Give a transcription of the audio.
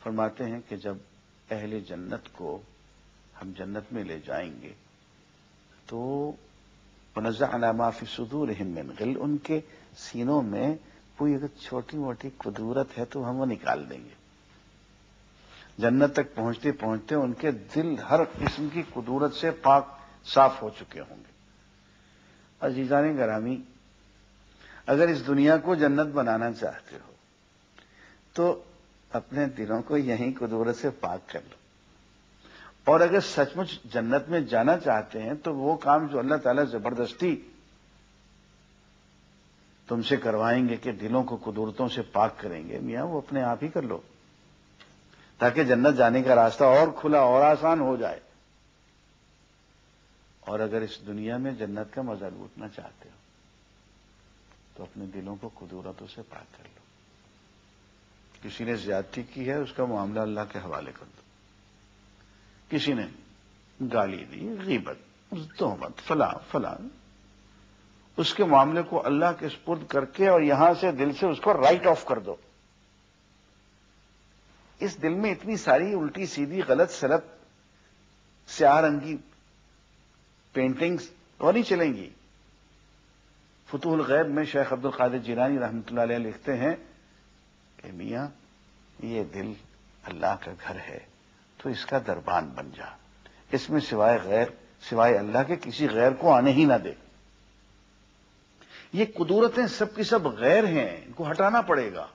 فرماتے ہیں کہ جب اہل جنت کو ہم جنت میں لے جائیں گے تو وَنَزَعْنَا مَا فِي صُدُورِهِم مِّن غِلٍّ، ان کے سینوں میں کوئی اگر چھوٹی موٹی کدورت ہے تو ہم وہ نکال دیں گے. جنت تک پہنچتے پہنچتے ان کے دل ہر قسم کی کدورت سے پاک صاف ہو چکے ہوں گے. عزیزان گرامی، اگر اس دنیا کو جنت بنانا چاہتے ہو تو اپنے دلوں کو یہیں کدورت سے پاک کر لو، اور اگر سچ مچ جنت میں جانا چاہتے ہیں تو وہ کام جو اللہ تعالیٰ زبردستی تم سے کروائیں گے کہ دلوں کو کدورتوں سے پاک کریں گے، میاں وہ اپنے آپ ہی کر لو تاکہ جنت جانے کا راستہ اور کھلا اور آسان ہو جائے. اور اگر اس دنیا میں جنت کا مزہ لوٹنا چاہتے ہو تو اپنے دلوں کو کدورتوں سے پاک کر لو. کسی نے زیادتی کی ہے اس کا معاملہ اللہ کے حوالے کر دو. کسی نے گالی دی، غیبت، تہمت، فلاں فلاں، اس کے معاملے کو اللہ کے سپرد کر کے اور یہاں سے دل سے اس کو رائٹ آف کر دو. اس دل میں اتنی ساری الٹی سیدھی غلط سلط سیاہ رنگی پینٹنگز اور نہیں چلیں گی. فتوح الغیب میں شیخ عبد القادر جیلانی رحمۃ اللہ علیہ لکھتے ہیں کہ میاں یہ دل اللہ کا گھر ہے تو اس کا دربان بن جا، اس میں سوائے اللہ کے کسی غیر کو آنے ہی نہ دے. یہ قدورتیں سب کی سب غیر ہیں، ان کو ہٹانا پڑے گا.